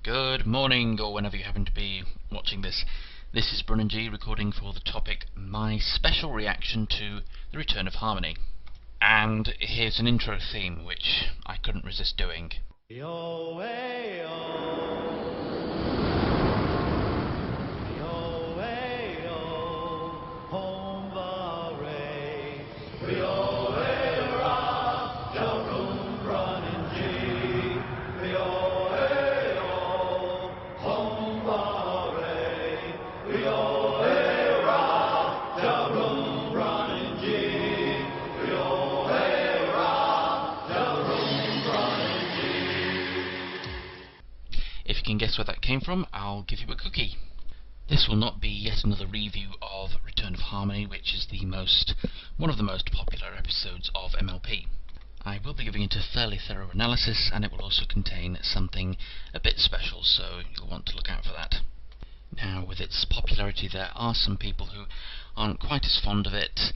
Good morning, or whenever you happen to be watching this. This is Brun and G recording for the topic my special reaction to The Return of Harmony. And here's an intro theme which I couldn't resist doing. Yo, hey, yo. Yo, hey, yo. Home barre. Yo, hey, ra. Yo, room running G. Yo, hey, yo. Home barre. Yo, hey, ra. Yo, room running G. Yo, hey, ra. Yo, room running G. If you can guess where that came from, I'll give you a cookie. This will not be yet another review of Return of Harmony, which is one of the most popular episodes of MLP. I will be giving it a fairly thorough analysis, and it will also contain something a bit special, so you'll want to look out for that. Now, with its popularity, there are some people who aren't quite as fond of it,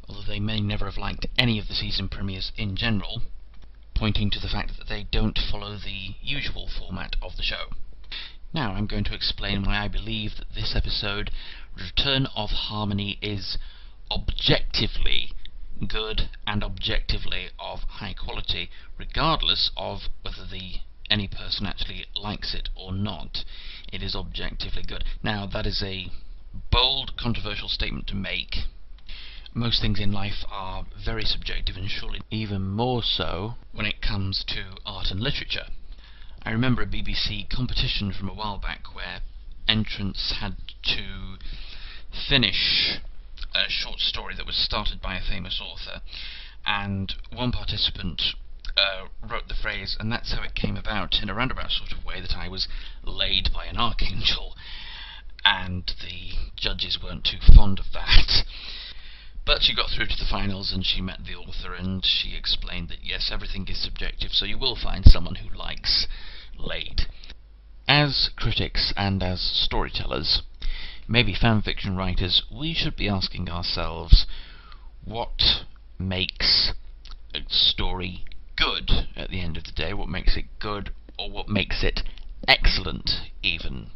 although they may never have liked any of the season premieres in general, pointing to the fact that they don't follow the usual format of the show. Now I'm going to explain why I believe that this episode, Return of Harmony, is objectively good and objectively of high quality, regardless of whether any person actually likes it or not. It is objectively good. Now, that is a bold, controversial statement to make. Most things in life are very subjective, and surely even more so when it comes to art and literature. I remember a BBC competition from a while back where entrants had to finish a short story that was started by a famous author, and one participant wrote the phrase, "and that's how it came about," in a roundabout sort of way, that I was laid by an archangel, and the judges weren't too fond of that. But she got through to the finals and she met the author, and she explained that yes, everything is subjective, so you will find someone who likes laid. As critics and as storytellers, maybe fanfiction writers, we should be asking ourselves what makes a story good at the end of the day, what makes it good, or what makes it excellent even.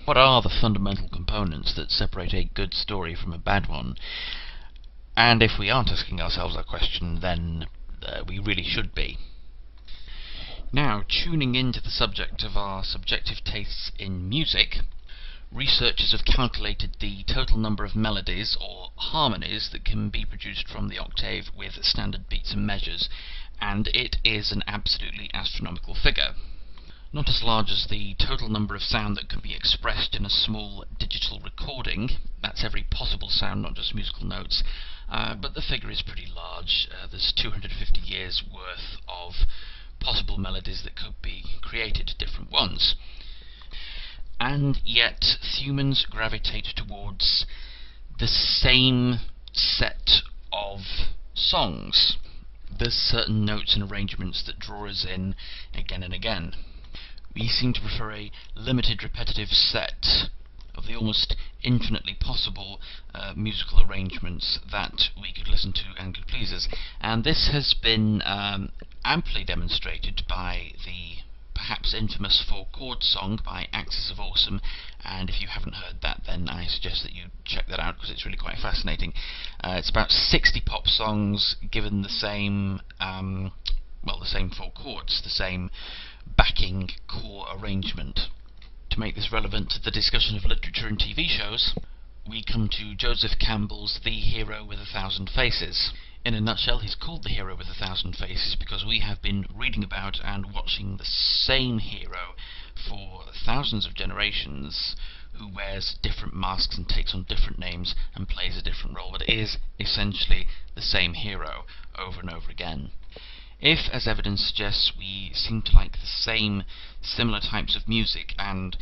What are the fundamental components that separate a good story from a bad one? And if we aren't asking ourselves that question, then we really should be. Now, tuning into the subject of our subjective tastes in music, researchers have calculated the total number of melodies, or harmonies, that can be produced from the octave with standard beats and measures, and it is an absolutely astronomical figure. Not as large as the total number of sound that can be expressed in a small digital recording. That's every possible sound, not just musical notes, but the figure is pretty large. There's 250 years worth of possible melodies that could be created, different ones. And yet humans gravitate towards the same set of songs. There's certain notes and arrangements that draw us in again and again. We seem to prefer a limited repetitive set of the almost infinitely possible musical arrangements that we could listen to and could please us. And this has been amply demonstrated by the perhaps infamous four-chord song by Axis of Awesome, and if you haven't heard that, then I suggest that you check that out because it's really quite fascinating. It's about 60 pop songs given the same four chords, the same backing core arrangement. To make this relevant to the discussion of literature and TV shows, we come to Joseph Campbell's The Hero with a Thousand Faces. In a nutshell, he's called The Hero with a Thousand Faces because we have been reading about and watching the same hero for thousands of generations, who wears different masks and takes on different names and plays a different role, but is essentially the same hero over and over again. If, as evidence suggests, we seem to like the same similar types of music and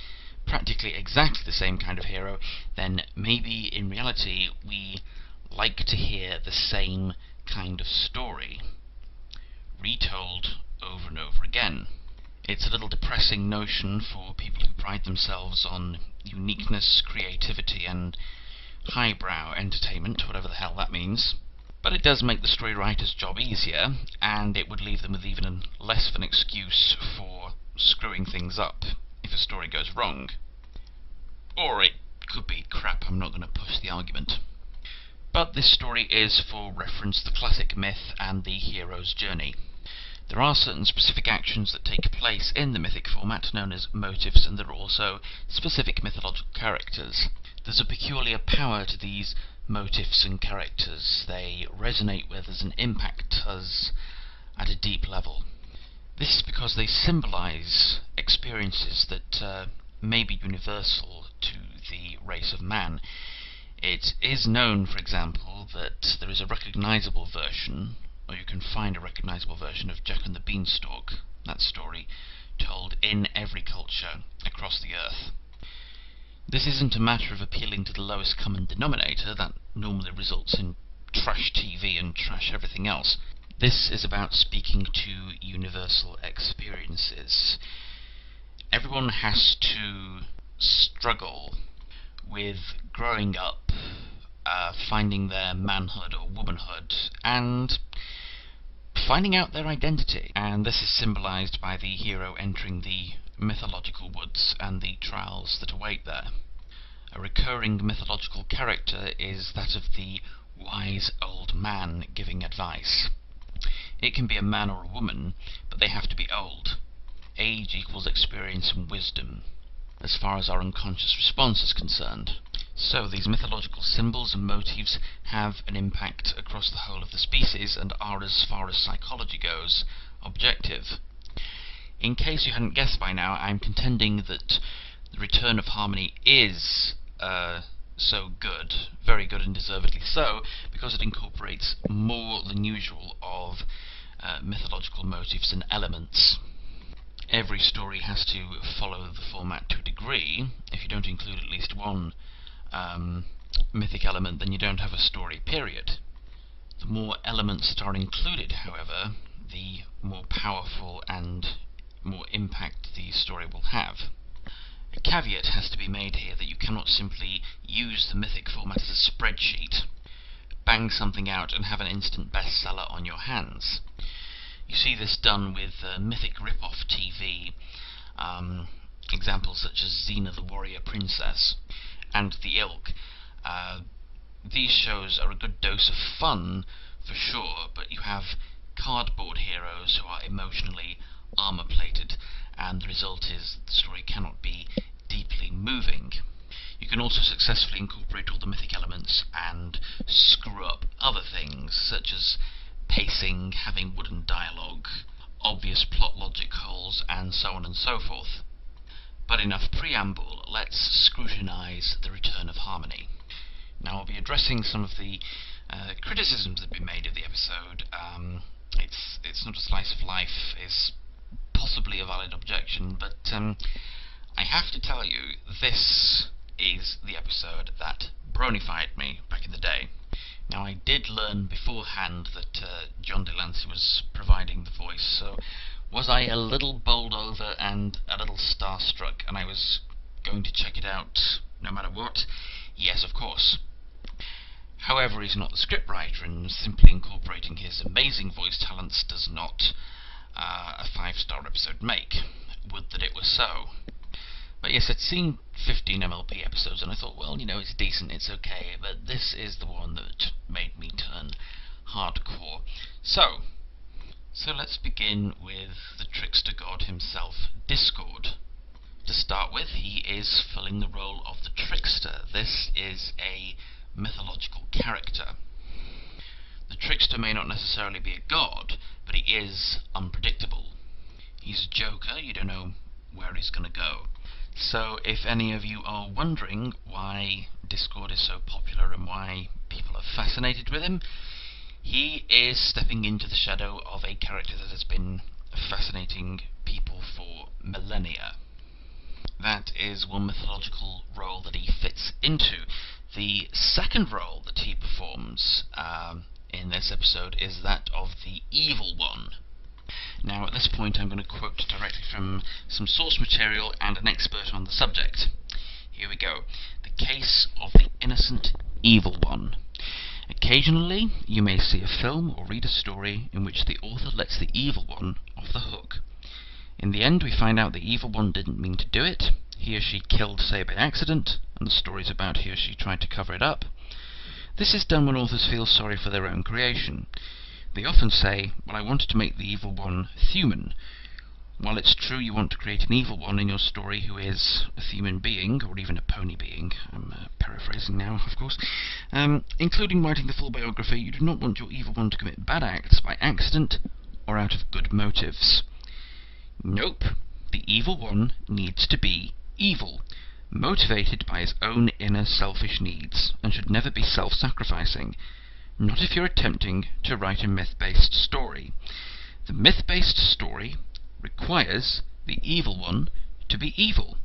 practically exactly the same kind of hero, then maybe in reality we like to hear the same kind of story retold over and over again. It's a little depressing notion for people who pride themselves on uniqueness, creativity, and highbrow entertainment, whatever the hell that means. But it does make the story writer's job easier, and it would leave them with even less of an excuse for screwing things up if a story goes wrong. Or it could be crap, I'm not going to push the argument. But this story is, for reference, the classic myth and the hero's journey. There are certain specific actions that take place in the mythic format known as motifs, and there are also specific mythological characters. There's a peculiar power to these motifs and characters. They resonate with us and impact us at a deep level. This is because they symbolize experiences that may be universal to the race of man. It is known, for example, that there is a recognizable version, or you can find a recognizable version of Jack and the Beanstalk, that story, told in every culture across the earth. This isn't a matter of appealing to the lowest common denominator that normally results in trash TV and trash everything else. This is about speaking to universal experiences. Everyone has to struggle with growing up, finding their manhood or womanhood, and finding out their identity. And this is symbolized by the hero entering the mythological woods and the trials that await there. A recurring mythological character is that of the wise old man giving advice. It can be a man or a woman, but they have to be old. Age equals experience and wisdom, as far as our unconscious response is concerned. So these mythological symbols and motifs have an impact across the whole of the species and are, as far as psychology goes, objective. In case you hadn't guessed by now, I'm contending that The Return of Harmony is so good, very good and deservedly so, because it incorporates more than usual of mythological motifs and elements. Every story has to follow the format to a degree. If you don't include at least one mythic element, then you don't have a story, period. The more elements that are included, however, the more powerful and more impact the story will have. A caveat has to be made here that you cannot simply use the mythic format as a spreadsheet, bang something out and have an instant bestseller on your hands. You see this done with mythic rip-off TV, examples such as Xena the Warrior Princess and the ilk. These shows are a good dose of fun, for sure, but you have cardboard heroes who are emotionally armor-plated, and the result is the story cannot be deeply moving. You can also successfully incorporate all the mythic elements and screw up other things, such as pacing, having wooden dialogue, obvious plot logic holes, and so on and so forth. But enough preamble, let's scrutinize The Return of Harmony. Now I'll be addressing some of the criticisms that have been made of the episode. It's not a slice of life is possibly a valid objection, but I have to tell you, this is the episode that bronified me back in the day. Now I did learn beforehand that John Delancey was providing the voice, so was I a little bowled over and a little starstruck, and I was going to check it out no matter what? Yes, of course. However, he's not the scriptwriter, and simply incorporating his amazing voice talents does not a 5-star episode make. Would that it were so. But yes, I'd seen 15 MLP episodes, and I thought, well, you know, it's decent, it's okay, but this is the one that made me turn hardcore. So let's begin with the trickster god himself, Discord. To start with, he is filling the role of the trickster. This is a mythological character. The trickster may not necessarily be a god, but he is unpredictable. He's a joker, you don't know where he's going to go. So if any of you are wondering why Discord is so popular and why people are fascinated with him, he is stepping into the shadow of a character that has been fascinating people for millennia. That is one mythological role that he fits into. The second role that he performs in this episode is that of the Evil One. Now at this point I'm going to quote directly from some source material and an expert on the subject. Here we go. The case of the innocent Evil One. Occasionally you may see a film or read a story in which the author lets the Evil One off the hook. In the end, we find out the evil one didn't mean to do it. He or she killed, say, by accident, and the story's about he or she tried to cover it up. This is done when authors feel sorry for their own creation. They often say, well, I wanted to make the evil one human. While it's true you want to create an evil one in your story who is a human being, or even a pony being, I'm paraphrasing now, of course, including writing the full biography, you do not want your evil one to commit bad acts by accident or out of good motives. Nope, the evil one needs to be evil, motivated by his own inner selfish needs, and should never be self-sacrificing. Not if you're attempting to write a myth-based story. The myth-based story requires the evil one to be evil.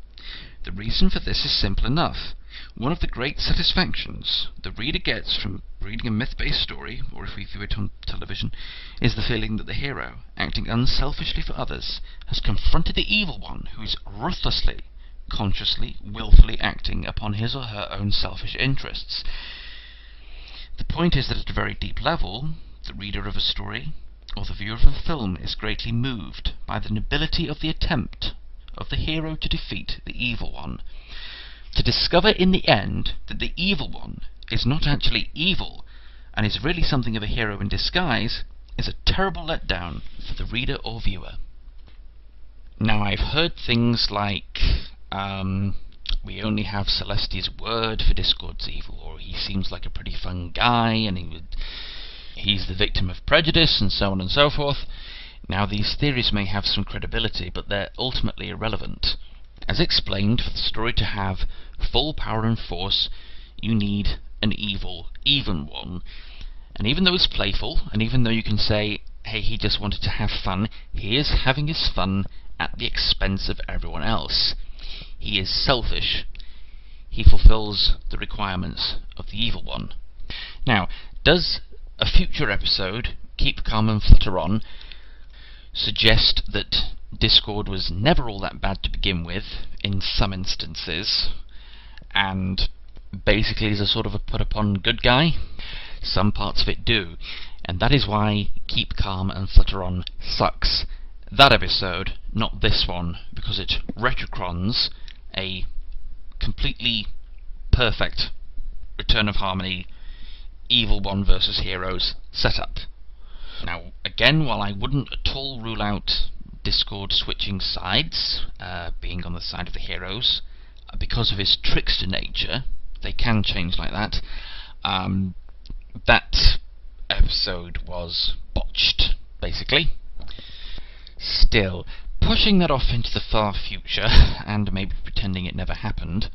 The reason for this is simple enough. One of the great satisfactions the reader gets from reading a myth-based story, or if we view it on television, is the feeling that the hero, acting unselfishly for others, has confronted the evil one who is ruthlessly, consciously, willfully acting upon his or her own selfish interests. The point is that at a very deep level, the reader of a story, or the viewer of a film, is greatly moved by the nobility of the attempt of the hero to defeat the evil one. To discover in the end that the evil one is not actually evil, and is really something of a hero in disguise, is a terrible letdown for the reader or viewer. Now, I've heard things like, we only have Celestia's word for Discord's evil, or he seems like a pretty fun guy, and he's the victim of prejudice, and so on and so forth. Now, these theories may have some credibility, but they're ultimately irrelevant. As explained, for the story to have full power and force, you need an evil, even one. And even though it's playful, and even though you can say, hey, he just wanted to have fun, he is having his fun at the expense of everyone else. He is selfish. He fulfills the requirements of the evil one. Now, does a future episode, Keep Calm and Flutter On, suggest that Discord was never all that bad to begin with, in some instances, and basically is a sort of a put-upon good guy? Some parts of it do, and that is why Keep Calm and Flutter On sucks. That episode, not this one, because it retrocrons a completely perfect Return of Harmony evil one versus heroes setup. Now, again, while I wouldn't at all rule out Discord switching sides, being on the side of the heroes, because of his trickster nature, they can change like that. That episode was botched, basically. Still, pushing that off into the far future, and maybe pretending it never happened,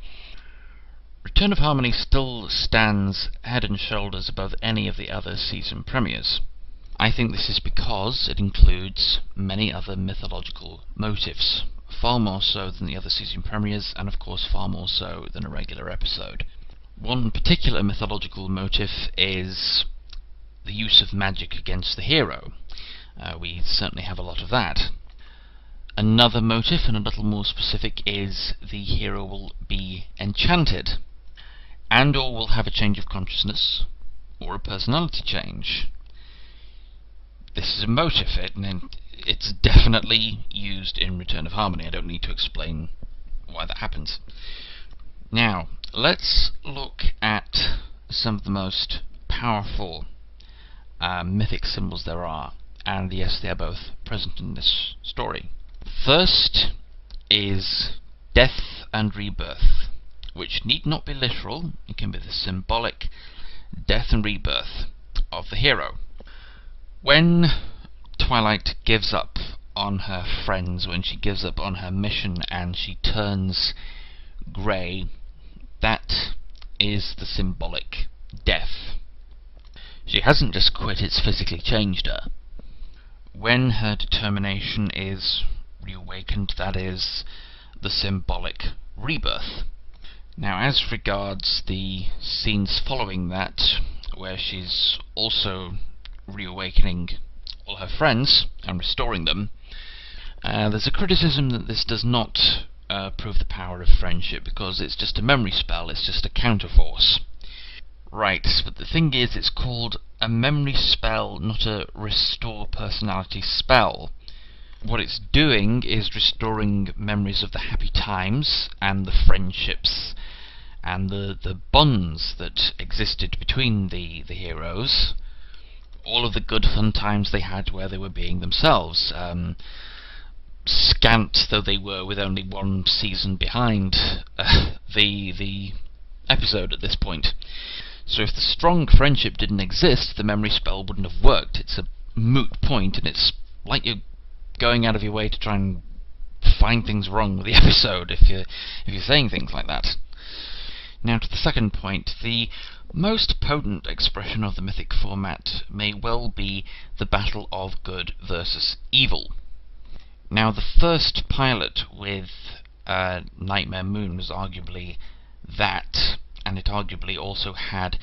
Return of Harmony still stands head and shoulders above any of the other season premieres. I think this is because it includes many other mythological motifs, far more so than the other season premieres, and of course far more so than a regular episode. One particular mythological motif is the use of magic against the hero. We certainly have a lot of that. Another motif, and a little more specific, is the hero will be enchanted, and or will have a change of consciousness, or a personality change. This is a motif, and it's definitely used in Return of Harmony. I don't need to explain why that happens. Now, let's look at some of the most powerful mythic symbols there are, and yes, they are both present in this story. First is death and rebirth, which need not be literal. It can be the symbolic death and rebirth of the hero. When Twilight gives up on her friends, when she gives up on her mission and she turns grey, that is the symbolic death. She hasn't just quit, it's physically changed her. When her determination is reawakened, that is the symbolic rebirth. Now, as regards the scenes following that, where she's also reawakening all her friends and restoring them, there's a criticism that this does not prove the power of friendship, because it's just a memory spell, it's just a counterforce. Right, but the thing is, it's called a memory spell, not a restore personality spell, what it's doing is restoring memories of the happy times and the friendships and the bonds that existed between the heroes, all of the good fun times they had where they were being themselves, scant though they were with only one season behind the episode at this point. So if the strong friendship didn't exist, the memory spell wouldn't have worked. It's a moot point, and it's like you're going out of your way to try and find things wrong with the episode if you're saying things like that. Now to the second point, the most potent expression of the mythic format may well be the battle of good versus evil. Now the first pilot with Nightmare Moon was arguably that, and it arguably also had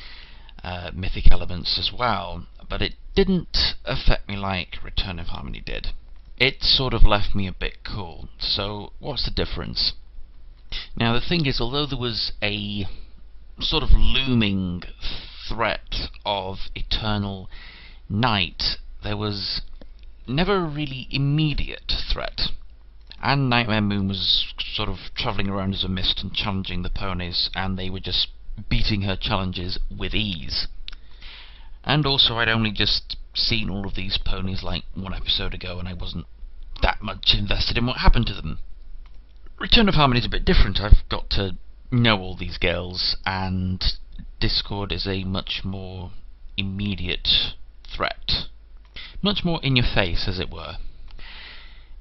mythic elements as well, but it didn't affect me like Return of Harmony did. It sort of left me a bit cool. So what's the difference? Now the thing is, although there was a sort of looming threat of eternal night, there was never a really immediate threat. And Nightmare Moon was sort of travelling around as a mist and challenging the ponies, and they were just beating her challenges with ease. And also, I'd only just seen all of these ponies like one episode ago, and I wasn't that much invested in what happened to them. Return of Harmony is a bit different. I've got to know all these girls, and Discord is a much more immediate threat. Much more in your face, as it were.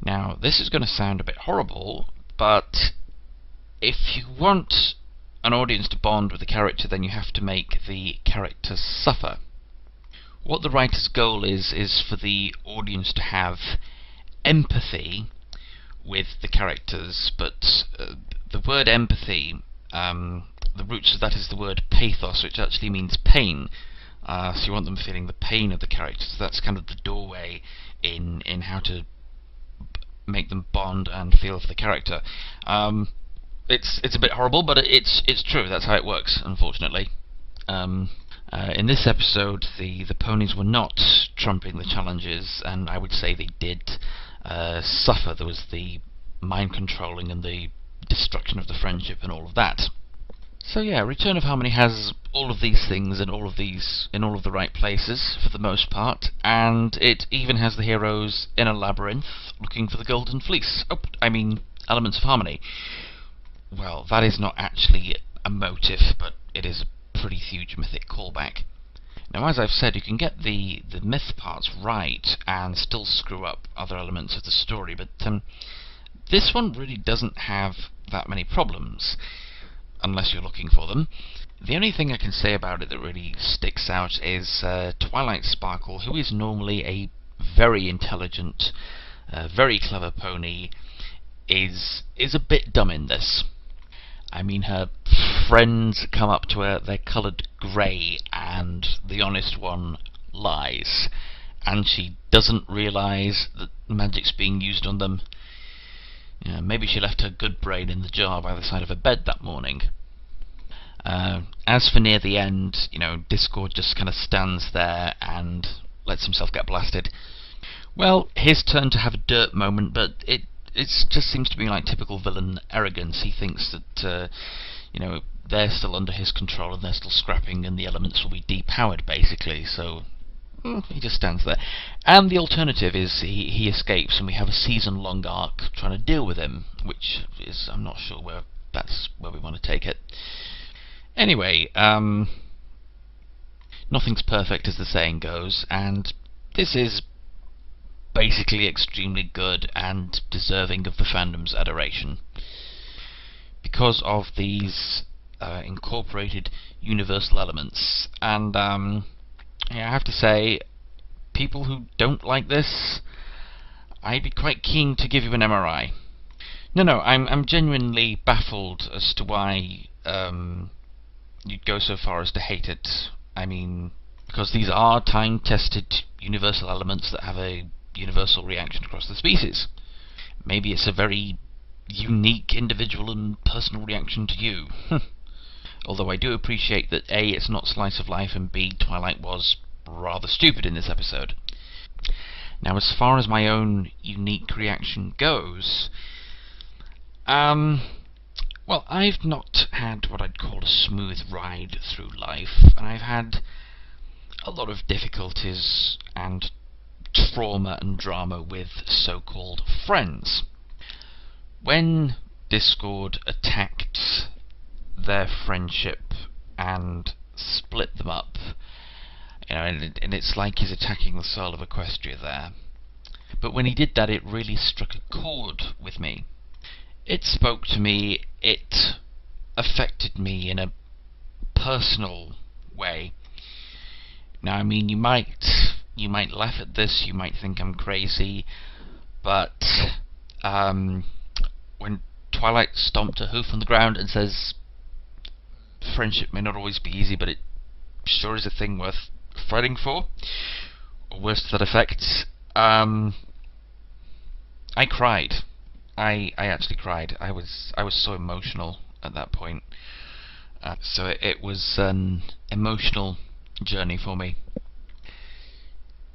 Now, this is going to sound a bit horrible, but if you want an audience to bond with the character, then you have to make the character suffer. What the writer's goal is for the audience to have empathy with the characters, but the word empathy, the roots of that is the word pathos, which actually means pain. So you want them feeling the pain of the characters. That's kind of the doorway in how to make them bond and feel for the character. It's a bit horrible, but it's true. That's how it works, unfortunately. In this episode, the ponies were not trumping the challenges, and I would say they did suffer. There was the mind controlling and the destruction of the friendship and all of that. So yeah, Return of Harmony has all of these things and all of these in all of the right places for the most part, and it even has the heroes in a labyrinth looking for the Golden Fleece. Elements of Harmony. Well, that is not actually a motive, but it is a pretty huge mythic callback. Now, as I've said, you can get the myth parts right and still screw up other elements of the story, but this one really doesn't have that many problems, unless you're looking for them. The only thing I can say about it that really sticks out is Twilight Sparkle, who is normally a very intelligent, very clever pony, is a bit dumb in this. I mean, her friends come up to her, they're coloured grey, and the honest one lies. And she doesn't realise that magic's being used on them. Maybe she left her good brain in the jar by the side of her bed that morning. As for near the end, Discord just kind of stands there and lets himself get blasted. Well, his turn to have a dirt moment, but it just seems to be like typical villain arrogance. He thinks that, they're still under his control and they're still scrapping and the elements will be depowered, basically, so he just stands there. And the alternative is he escapes and we have a season-long arc trying to deal with him, which is, I'm not sure where that's where we want to take it. Anyway, nothing's perfect, as the saying goes, and this is basically extremely good and deserving of the fandom's adoration. Because of these incorporated universal elements. And I have to say, people who don't like this, I'd be quite keen to give you an MRI. No, I'm genuinely baffled as to why you'd go so far as to hate it. I mean, because these are time-tested universal elements that have a universal reaction across the species. Maybe it's a very unique, individual and personal reaction to you. Although I do appreciate that A, it's not slice of life, and B, Twilight was rather stupid in this episode. Now, as far as my own unique reaction goes, well, I've not had what I'd call a smooth ride through life, and I've had a lot of difficulties and trauma and drama with so-called friends. When Discord attacked their friendship and split them up, and it's like he's attacking the soul of Equestria there. But when he did that, it really struck a chord with me. It spoke to me, it affected me in a personal way. Now, I mean, you might laugh at this, you might think I'm crazy, but when Twilight stomped a hoof on the ground and says, friendship may not always be easy, but it sure is a thing worth fighting for, or worse to that effect, I cried. I actually cried. I was so emotional at that point. So it was an emotional journey for me.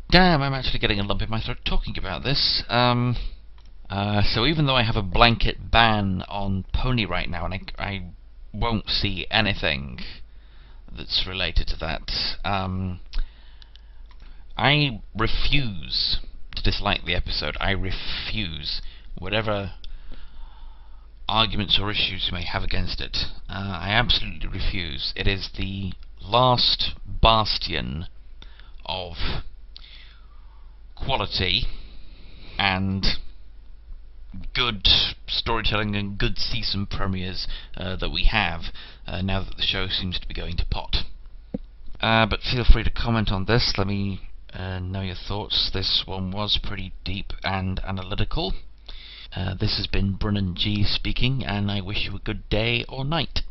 Damn, I'm actually getting a lump in my throat talking about this. So even though I have a blanket ban on Pony right now, and I won't see anything that's related to that, I refuse to dislike the episode. I refuse. Whatever arguments or issues you may have against it, I absolutely refuse. It is the last bastion of quality and good storytelling and good season premieres that we have now that the show seems to be going to pot. But feel free to comment on this. Let me know your thoughts. This one was pretty deep and analytical. This has been Brennan G speaking, and I wish you a good day or night.